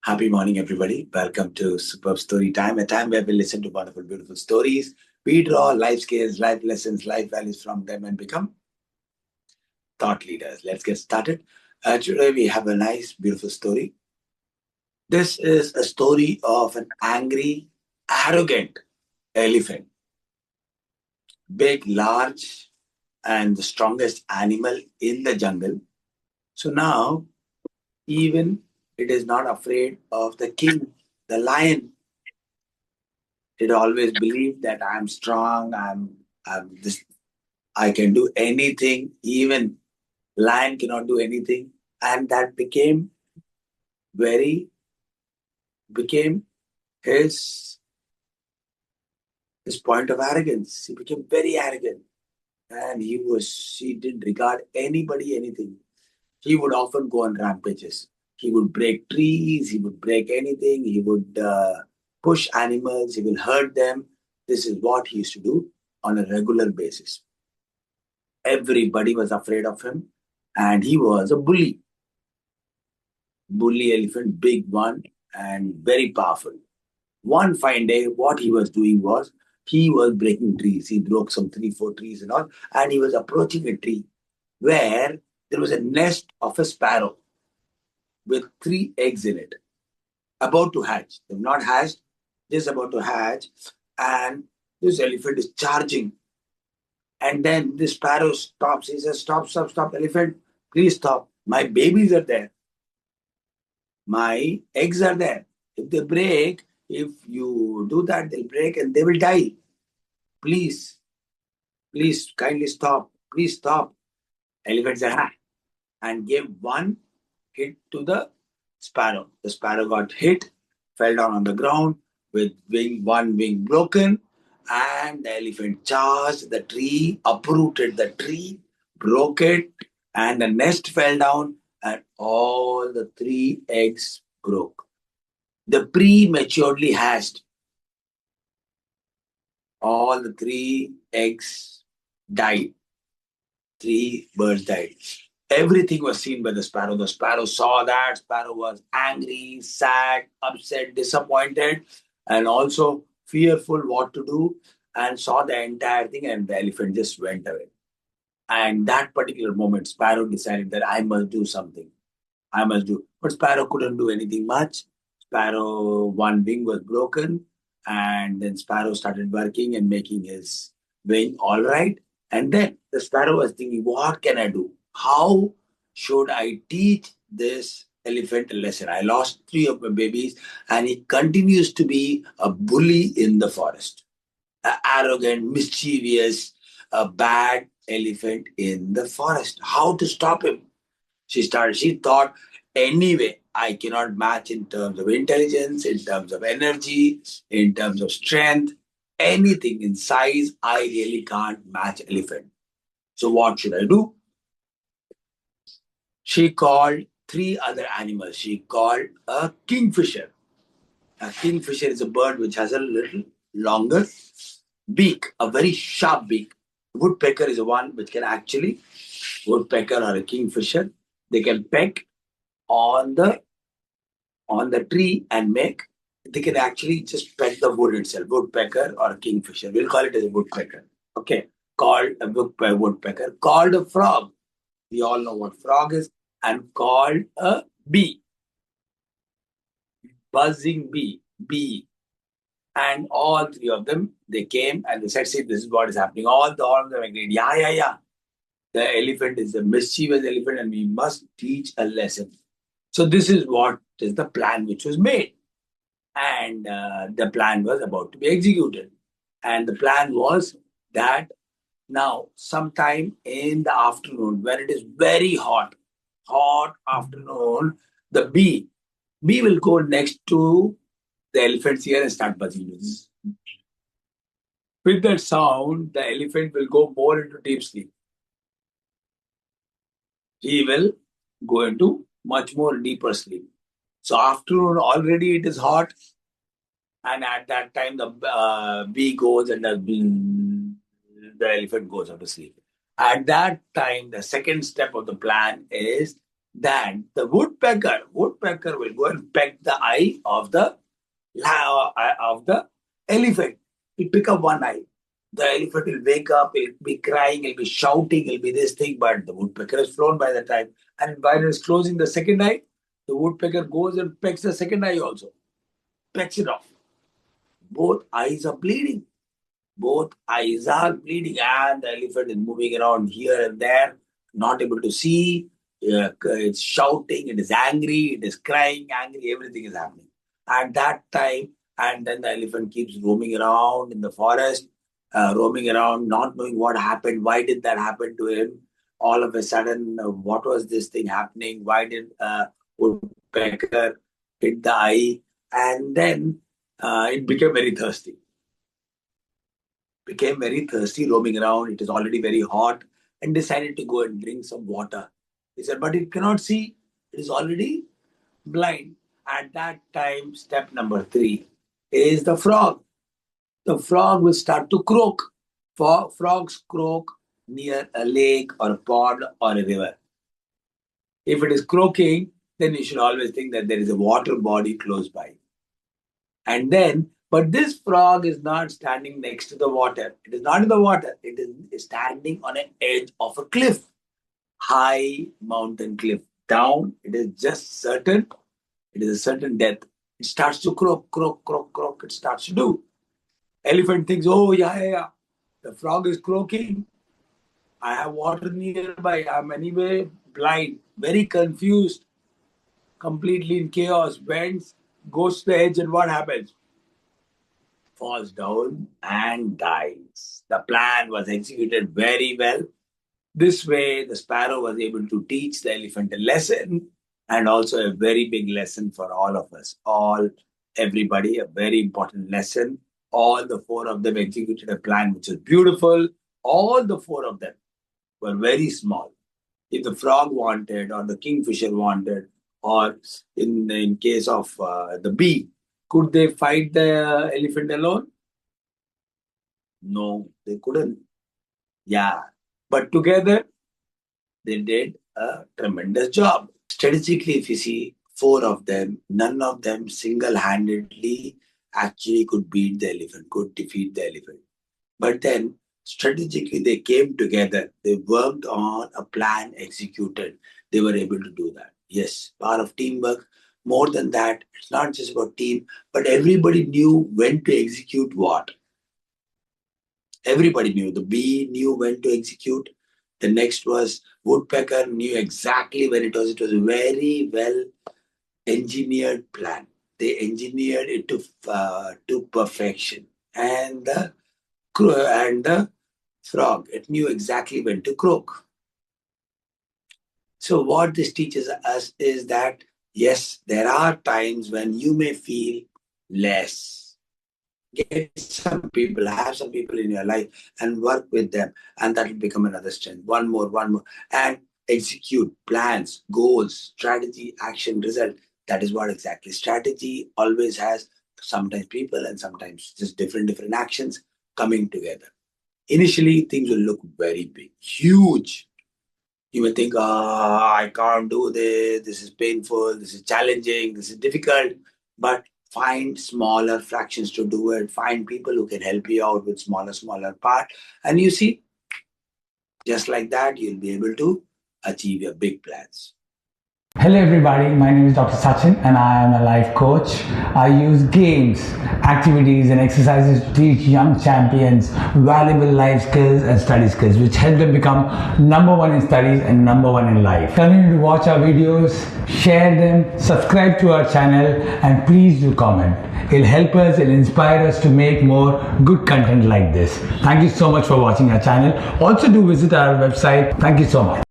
Happy morning, everybody. Welcome to Superb Story Time, a time where we listen to wonderful, beautiful stories. We draw life skills, life lessons, life values from them and become thought leaders. Let's get started. Today, we have a nice, beautiful story. This is a story of an angry, arrogant elephant, big, large, and the strongest animal in the jungle. So now, even it is not afraid of the king, the lion. It always believed that I'm strong, I'm this, I can do anything, even lion cannot do anything. And that very, became his, his point of arrogance. He became very arrogant and he didn't regard anybody, anything. He would often go on rampages. He would break trees, he would break anything, he would push animals, he will hurt them. This is what he used to do on a regular basis. Everybody was afraid of him, and he was a bully elephant, big one, and very powerful. One fine day, what he was doing was he was breaking trees. He broke some three, four trees and all, and he was approaching a tree where there was a nest of a sparrow with three eggs in it, about to hatch. They've not hatched, just about to hatch, and this elephant is charging. And then the sparrow stops. He says, "Stop, stop, stop, elephant, please stop. My babies are there. My eggs are there. If they break, if you do that, they'll break and they will die. Please, please, kindly stop. Please stop." Elephant said, "Ha," and gave one hit to the sparrow. The sparrow got hit, fell down on the ground with one wing broken, and the elephant charged the tree, uprooted the tree, broke it, and the nest fell down, and all the three eggs broke. The prematurely hatched, all the three eggs died. Three birds died. Everything was seen by the sparrow. The sparrow saw that. Sparrow was angry, sad, upset, disappointed, and also fearful what to do, and saw the entire thing, and the elephant just went away. And that particular moment, Sparrow decided that I must do something. I must do. But Sparrow couldn't do anything much. Sparrow, one wing was broken, and then Sparrow started working and making his wing all right. And then the Sparrow was thinking, what can I do? How should I teach this elephant a lesson? I lost three of my babies, and he continues to be a bully in the forest, an arrogant, mischievous, a bad elephant in the forest. How to stop him? She thought, anyway, I cannot match in terms of intelligence, in terms of energy, in terms of strength, anything in size, I really can't match elephant. So what should I do? She called three other animals. She called a kingfisher. A kingfisher is a bird which has a little longer beak, a very sharp beak. Woodpecker is the one which can actually, woodpecker or a kingfisher, they can peck on the tree and make, they can actually just peck the wood itself. Woodpecker or a kingfisher, we'll call it as a woodpecker. Okay, called a woodpecker, called a frog. We all know what frog is, and called a bee, buzzing bee. And all three of them, they came and they said, "See, this is what is happening." All of them agreed, "Yeah, yeah, yeah. The elephant is a mischievous elephant and we must teach a lesson." So this is what is the plan which was made. And the plan was about to be executed. And the plan was that now, sometime in the afternoon, when it is very hot afternoon, the bee will go next to the elephant's ear and start buzzing. With that sound, the elephant will go more into deep sleep. He will go into much more deeper sleep. So afternoon, already it is hot, and at that time the bee goes and the elephant goes out to sleep. At that time, the second step of the plan is Then the woodpecker will go and peck the eye of the elephant. He'll pick up one eye. The elephant will wake up, he'll be crying, he'll be shouting, he'll be this thing, but the woodpecker has flown by the time. And while it's closing the second eye, the woodpecker goes and pecks the second eye also, pecks it off. Both eyes are bleeding. Both eyes are bleeding, and the elephant is moving around here and there, not able to see. It's shouting, it is angry, it is crying, angry, everything is happening. At that time, and then the elephant keeps roaming around in the forest, roaming around, not knowing what happened. Why did that happen to him? All of a sudden, what was this thing happening? Why did woodpecker hit the eye? And then it became very thirsty. Became very thirsty, roaming around. It is already very hot, and decided to go and drink some water. He said, but it cannot see. It is already blind. At that time, step number 3 is the frog. The frog will start to croak. Frogs croak near a lake or a pond or a river. If it is croaking, then you should always think that there is a water body close by. And then, but this frog is not standing next to the water. It is not in the water. It is standing on an edge of a cliff. High mountain cliff. Down, it is just certain. It is a certain death. It starts to croak, croak, croak, croak. It starts to do. Elephant thinks, oh, yeah. The frog is croaking. I have water nearby. I'm anyway blind, very confused, completely in chaos. Bends, goes to the edge, and what happens? Falls down and dies. The plan was executed very well. This way, the sparrow was able to teach the elephant a lesson, and also a very big lesson for all of us. Everybody, a very important lesson. All the 4 of them executed a plan which is beautiful. All the 4 of them were very small. If the frog wanted, or the kingfisher wanted, or in case of the bee, could they fight the elephant alone? No, they couldn't. Yeah, but together they did a tremendous job. Strategically, if you see 4 of them, none of them single-handedly actually could beat the elephant, could defeat the elephant. But then strategically they came together, they worked on a plan, executed. They were able to do that. Yes, power of teamwork. More than that, it's not just about team, but everybody knew when to execute what. Everybody knew. The bee knew when to execute. The next was woodpecker knew exactly when it was. It was a very well engineered plan. They engineered it to perfection. And the frog, it knew exactly when to croak. So what this teaches us is that, yes, there are times when you may feel less. Get some people, have some people in your life and work with them, and that will become another strength. One more, and execute plans, goals, strategy, action, result. That is what exactly. Strategy always has sometimes people and sometimes just different actions coming together. Initially, things will look very big, huge. You may think, I can't do this, this is painful, this is challenging, this is difficult. But find smaller fractions to do it. Find people who can help you out with smaller part. And you see, just like that, you'll be able to achieve your big plans. Hello everybody, my name is Dr. Sachin and I am a life coach. I use games, activities and exercises to teach young champions valuable life skills and study skills which help them become number 1 in studies and number 1 in life. Continue to watch our videos, share them, subscribe to our channel and please do comment. It'll help us, it'll inspire us to make more good content like this. Thank you so much for watching our channel. Also do visit our website. Thank you so much.